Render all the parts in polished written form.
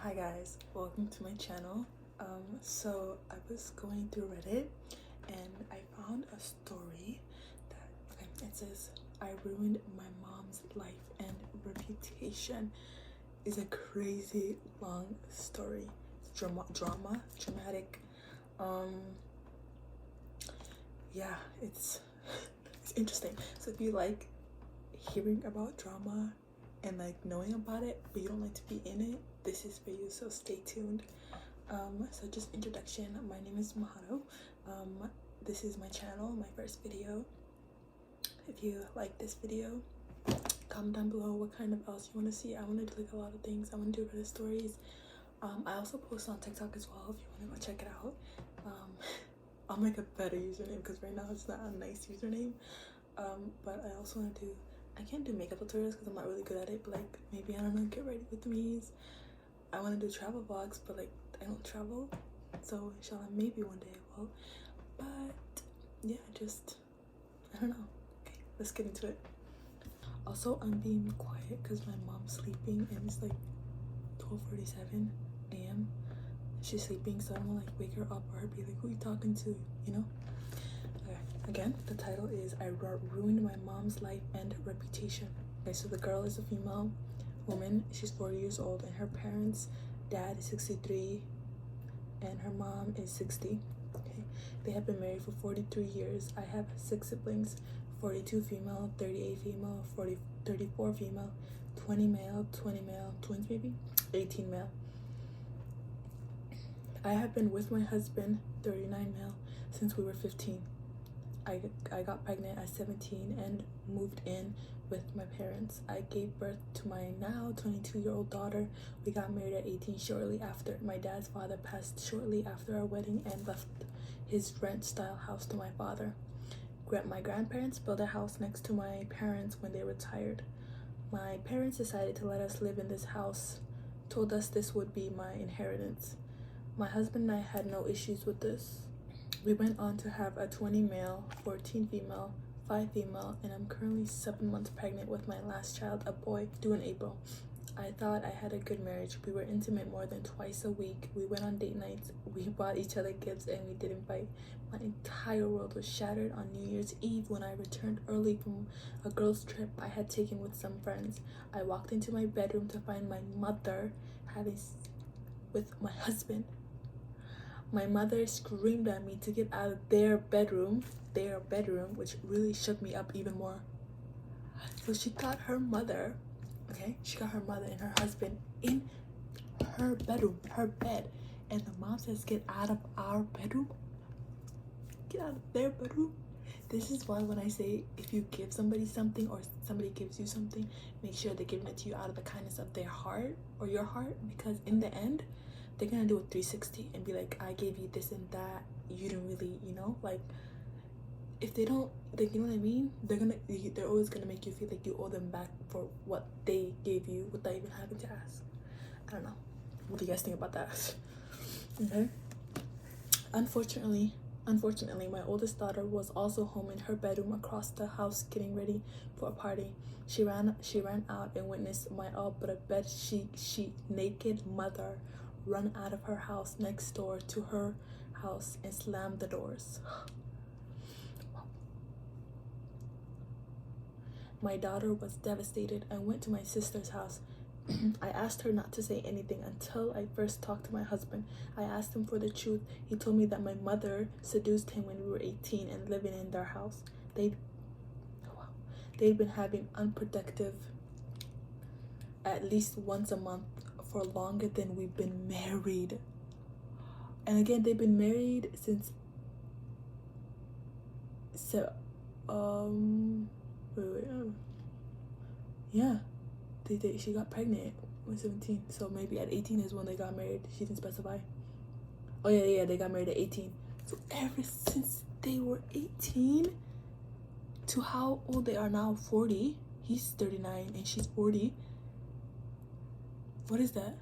Hi guys, welcome to my channel. So I was going through Reddit and I found a story that it says I ruined my mom's life and reputation. It's a crazy long story. It's dramatic. Yeah, it's it's interesting. So if you like hearing about drama and like knowing about it but you don't like to be in it, this is for you, so stay tuned. So just introduction, my name is Maha.doh. This is my channel, my first video. If you like this video, comment down below what kind of else you want to see. I want to do like a lot of things. I want to do Reddit stories. I also post on TikTok as well if you want to go check it out. I'll make a better username because right now it's not a nice username. But I also want to do, I can't do makeup tutorials because I'm not really good at it, but like maybe, I don't know, get ready with me's. I want to do travel vlogs, but like I don't travel, so inshallah maybe one day I will. But yeah, just I don't know. Okay, let's get into it. Also, I'm being quiet because my mom's sleeping and it's like 12:47 a.m. She's sleeping, so I don't want to like wake her up or be like, who are you talking to, you know? Okay, again, the title is I ruined my mom's life and reputation. Okay, so the girl is a female woman. She's 40 years old and her parents' dad is 63 and her mom is 60. Okay, they have been married for 43 years. I have 6 siblings: 42 female, 38 female, 34 female, 20 male, 20 male, twins maybe, 18 male. I have been with my husband, 39 male, since we were 15. I got pregnant at 17 and moved in with my parents. I gave birth to my now 22-year-old daughter. We got married at 18 shortly after. My dad's father passed shortly after our wedding and left his rent-style house to my father. My grandparents built a house next to my parents when they retired. My parents decided to let us live in this house, told us this would be my inheritance. My husband and I had no issues with this. We went on to have a 20 male, 14 female, 5 female, and I'm currently 7 months pregnant with my last child, a boy, due in April. I thought I had a good marriage. We were intimate more than twice a week. We went on date nights. We bought each other gifts and we didn't fight. My entire world was shattered on New Year's Eve when I returned early from a girls' trip I had taken with some friends. I walked into my bedroom to find my mother having with my husband. My mother screamed at me to get out of their bedroom, which really shook me up even more. So she got her mother, okay? She got her mother and her husband in her bedroom, her bed. And the mom says, get out of our bedroom? Get out of their bedroom? This is why when I say if you give somebody something or somebody gives you something, make sure they're giving it to you out of the kindness of their heart or your heart, because in the end, they're gonna do a 360 and be like, I gave you this and that, you didn't really, you know, like if they don't, like, you know what I mean, they're always gonna make you feel like you owe them back for what they gave you without even having to ask. I don't know, what do you guys think about that? Okay, unfortunately, my oldest daughter was also home in her bedroom across the house getting ready for a party. She ran out and witnessed my all but a bed sheet naked mother run out of her house next door to her house and slam the doors. My daughter was devastated and went to my sister's house. I asked her not to say anything until I first talked to my husband. I asked him for the truth. He told me that my mother seduced him when we were 18 and living in their house. They'd been having unproductive at least once a month for longer than we've been married. And again, they've been married since yeah, she got pregnant when 17, so maybe at 18 is when they got married. She didn't specify. Oh yeah, they got married at 18. So ever since they were 18 to how old they are now, 40. He's 39 and she's 40. What is that?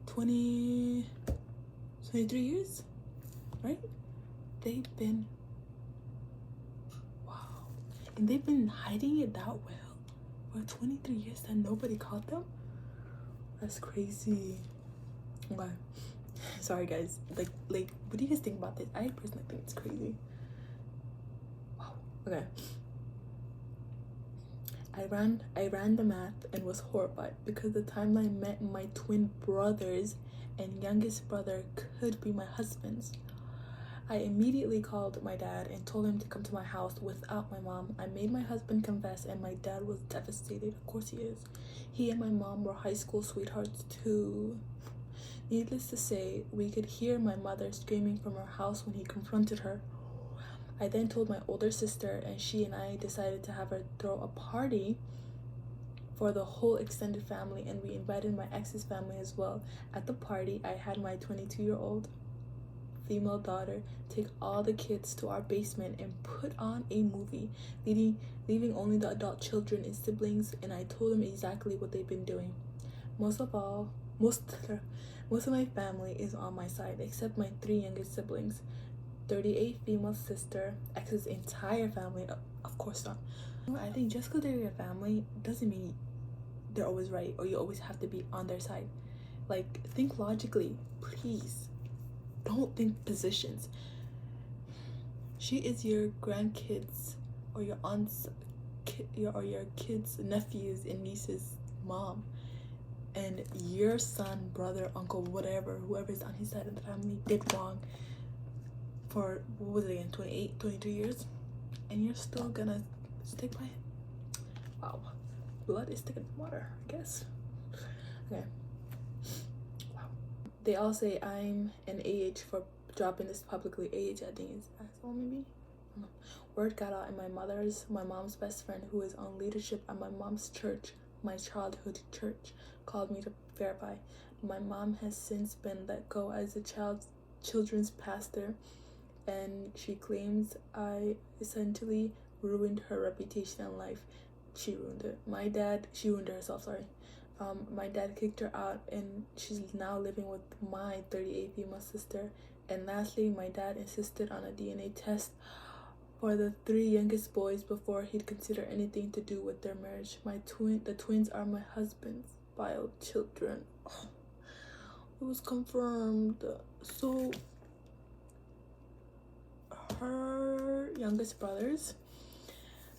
23 years, right? They've been, wow, and they've been hiding it that well for 23 years that nobody caught them. That's crazy. Okay. Sorry guys, like what do you guys think about this? I personally think it's crazy. Wow. Okay. I ran the math and was horrified because the timeline meant my twin brothers and youngest brother could be my husband's. I immediately called my dad and told him to come to my house without my mom. I made my husband confess and my dad was devastated. Of course he is. He and my mom were high school sweethearts too. Needless to say, we could hear my mother screaming from her house when he confronted her. I then told my older sister, and she and I decided to have her throw a party for the whole extended family, and we invited my ex's family as well. At the party, I had my 22-year-old female daughter take all the kids to our basement and put on a movie, leaving only the adult children and siblings, and I told them exactly what they've been doing. Most of my family is on my side, except my 3 youngest siblings. 38 female sister, ex's entire family, of course not. I think just because they're your family doesn't mean they're always right or you always have to be on their side. Like, think logically, please. Don't think positions. She is your grandkids or your aunt's or your kids' nephews and nieces' mom, and your son, brother, uncle, whatever, whoever's on his side of the family did wrong for, what was it again, 28, 23 years, and you're still gonna stick by it. Wow, blood is thicker than water, I guess. Okay. Wow. They all say I'm an AH for dropping this publicly. AH, I think is asshole, maybe. Word got out, and my mom's best friend, who is on leadership at my mom's church, my childhood church, called me to verify. My mom has since been let go as a children's pastor, and she claims I essentially ruined her reputation in life. She ruined it. She ruined herself, sorry. My dad kicked her out, and she's now living with my 38 female sister. And lastly, my dad insisted on a DNA test for the 3 youngest boys before he'd consider anything to do with their marriage. The twins are my husband's bio children. Oh, it was confirmed. So her youngest brothers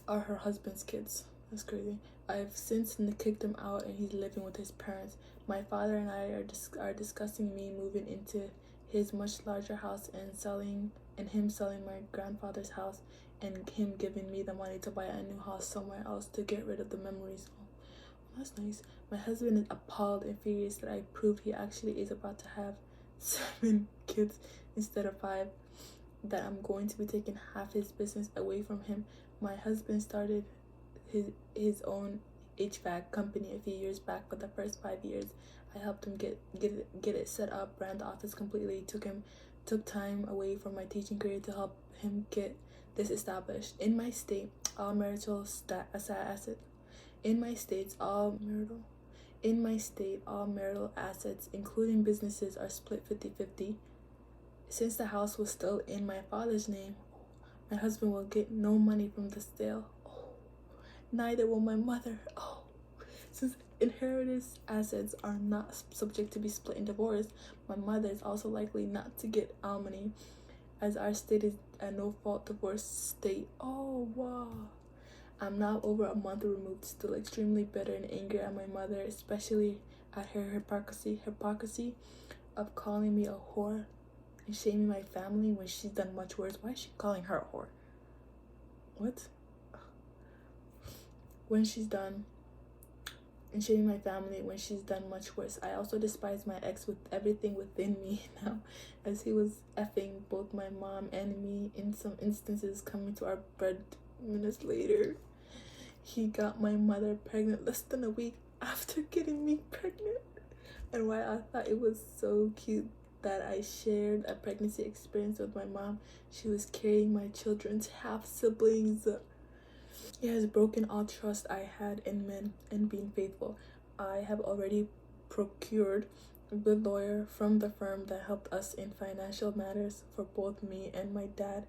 are her husband's kids. That's crazy. I've since kicked him out and he's living with his parents. My father and I are discussing me moving into his much larger house and him selling my grandfather's house and him giving me the money to buy a new house somewhere else to get rid of the memories. Oh, that's nice. My husband is appalled and furious that I proved he actually is about to have 7 kids instead of 5, that I'm going to be taking half his business away from him. My husband started his own HVAC company a few years back. For the first 5 years, I helped him get it set up, ran the office completely, took time away from my teaching career to help him get this established. In my state, all marital assets, including businesses, are split 50-50. Since the house was still in my father's name, my husband will get no money from the sale. Oh, neither will my mother. Oh, since inheritance assets are not subject to be split in divorce, my mother is also likely not to get alimony, as our state is a no-fault divorce state. Oh, wow. I'm now over a month removed, still extremely bitter and angry at my mother, especially at her hypocrisy of calling me a whore and shaming my family when she's done much worse. Why is she calling her a whore? What? When she's done, and shaming my family when she's done much worse. I also despise my ex with everything within me now, as he was effing both my mom and me, in some instances coming to our bed minutes later. He got my mother pregnant less than a week after getting me pregnant. And while I thought it was so cute that I shared a pregnancy experience with my mom, she was carrying my children's half-siblings. He has broken all trust I had in men and being faithful. I have already procured a good lawyer from the firm that helped us in financial matters for both me and my dad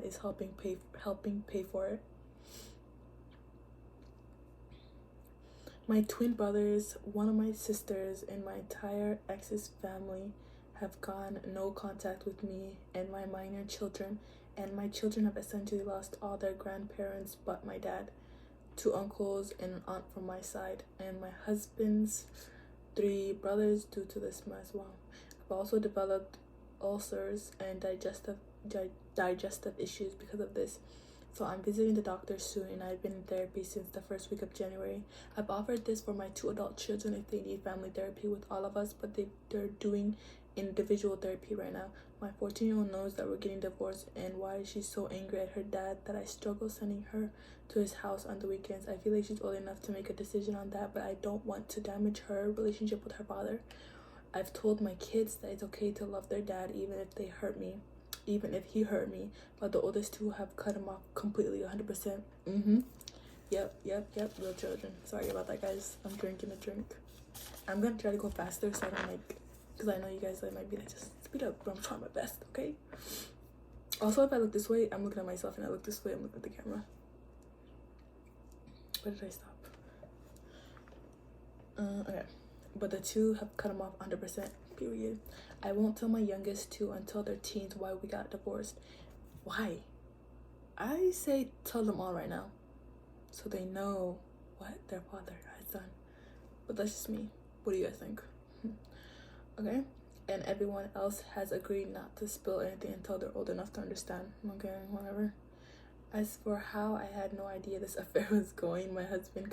is helping pay for it. My twin brothers, one of my sisters, and my entire ex's family have gone no contact with me and my minor children, and my children have essentially lost all their grandparents but my dad, 2 uncles, and an aunt from my side, and my husband's 3 brothers due to this as well. I've also developed ulcers and digestive issues because of this. So I'm visiting the doctor soon, and I've been in therapy since the first week of January. I've offered this for my 2 adult children if they need family therapy with all of us, but they're doing individual therapy right now. My 14-year-old knows that we're getting divorced and why she's so angry at her dad that I struggle sending her to his house on the weekends. I feel like she's old enough to make a decision on that, but I don't want to damage her relationship with her father. I've told my kids that it's okay to love their dad even if he hurt me, but the oldest 2 have cut him off completely, 100%. Yep, real children. Sorry about that, guys. I'm drinking a drink. I'm gonna try to go faster so I don't because I know you guys might be like, just speed up, but I'm trying my best, okay? Also, if I look this way, I'm looking at myself, and I look this way, I'm looking at the camera. Where did I stop? Okay. But the 2 have cut him off 100%, period. I won't tell my youngest 2 until they're teens why we got divorced. Why? I say tell them all right now, so they know what their father has done. But that's just me. What do you guys think? Okay? And everyone else has agreed not to spill anything until they're old enough to understand. Okay, whatever. As for how I had no idea this affair was going, my husband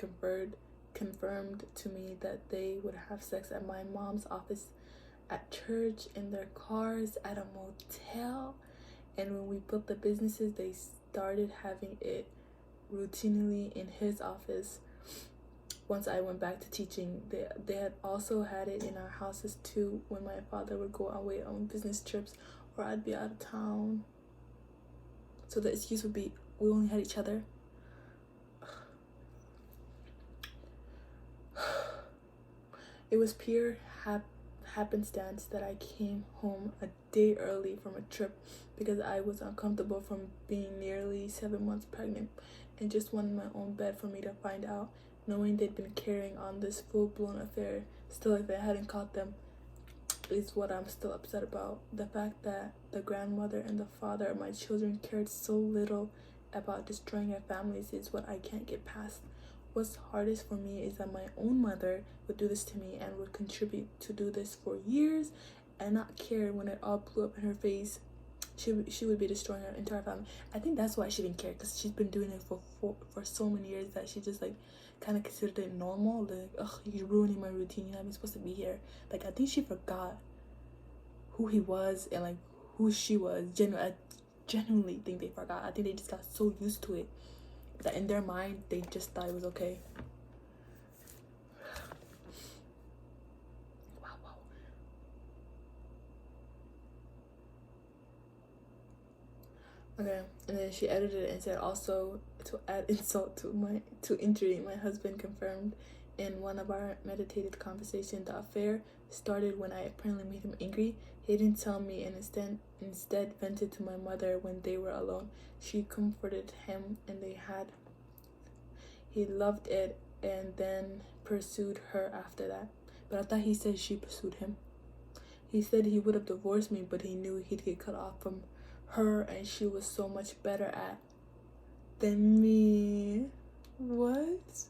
confirmed to me that they would have sex at my mom's office, at church, in their cars, at a motel, and when we built the businesses, they started having it routinely in his office. Once I went back to teaching, they had also had it in our houses too, when my father would go away on business trips or I'd be out of town. So the excuse would be, we only had each other. It was pure happenstance that I came home a day early from a trip because I was uncomfortable from being nearly 7 months pregnant and just wanted my own bed for me to find out, knowing they'd been carrying on this full-blown affair. Still, if I hadn't caught them, is what I'm still upset about. The fact that the grandmother and the father of my children cared so little about destroying our families is what I can't get past. What's hardest for me is that my own mother would do this to me and would contribute to do this for years and not care when it all blew up in her face. She would be destroying her entire family. I think that's why she didn't care, because she's been doing it for so many years that she just like kind of considered it normal. Like, ugh, you're ruining my routine. I'm supposed to be here. Like, I think she forgot who he was and like who she was. I genuinely think they forgot. I think they just got so used to it that in their mind they just thought it was okay. Wow. Okay, and then she edited it and said, also to add insult to injury, my husband confirmed in one of our meditated conversations the affair started when I apparently made him angry. He didn't tell me and instead vented to my mother when they were alone. She comforted him and he loved it and then pursued her after that. But I thought he said she pursued him. He said he would have divorced me, but he knew he'd get cut off from her and she was so much better at than me. What?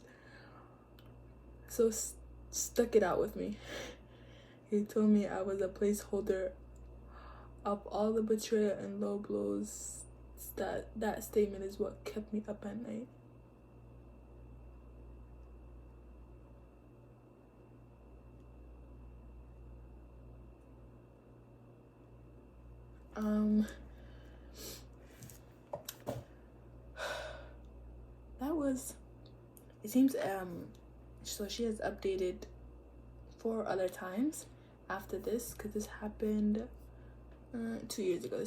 So stuck it out with me. He told me I was a placeholder of all the betrayal and low blows. That statement is what kept me up at night. That was, it seems, so she has updated 4 other times after this, because this happened 2 years ago.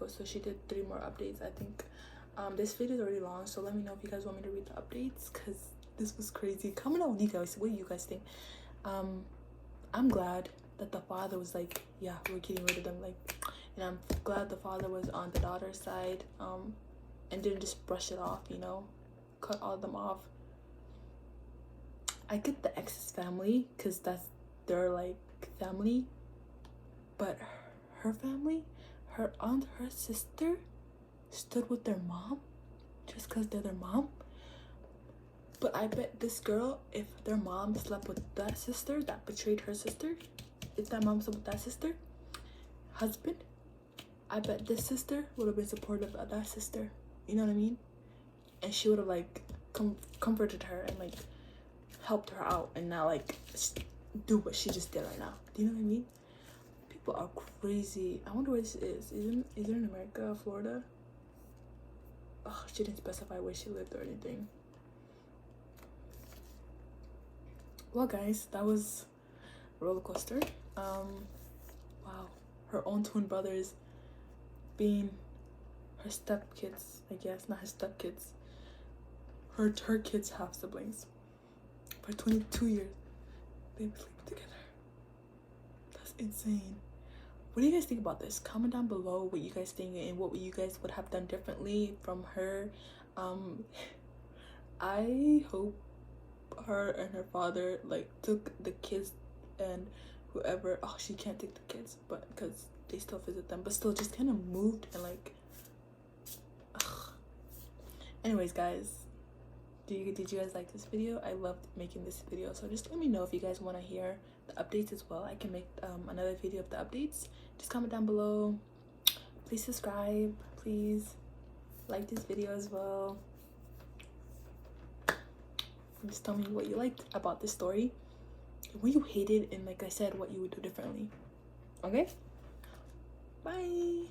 So she did 3 more updates, I think. This video is already long, so let me know if you guys want me to read the updates, because this was crazy. Comment on what do you guys think. I'm glad that the father was like, yeah, we're getting rid of them, like, and I'm glad the father was on the daughter's side, and didn't just brush it off, cut all of them off. I get the ex's family because that's their like family, but her family, her aunt, her sister stood with their mom just because they're their mom. But I bet this girl, if their mom slept with that sister that betrayed her sister, if that mom slept with that sister husband, I bet this sister would have been supportive of that sister. You know what I mean? And she would have like comforted her and like helped her out, and not like do what she just did right now. Do you know what I mean? People are crazy. I wonder where this is. Is it in America, Florida? Oh, she didn't specify where she lived or anything. Well, guys, that was a roller coaster. Wow, her own twin brothers being her stepkids, I guess, not her stepkids. Her kids have siblings. For 22 years, they've been sleeping together. That's insane. What do you guys think about this? Comment down below what you guys think and what you guys would have done differently from her. I hope her and her father like took the kids and whoever. Oh, she can't take the kids, but because they still visit them, but still just kind of moved and like. Ugh. Anyways, guys, did you guys like this video? I loved making this video, so just let me know if you guys want to hear the updates as well. I can make another video of the updates. Just comment down below. Please subscribe. Please like this video as well. And just tell me what you liked about this story, what you hated, and like I said, what you would do differently. Okay, bye.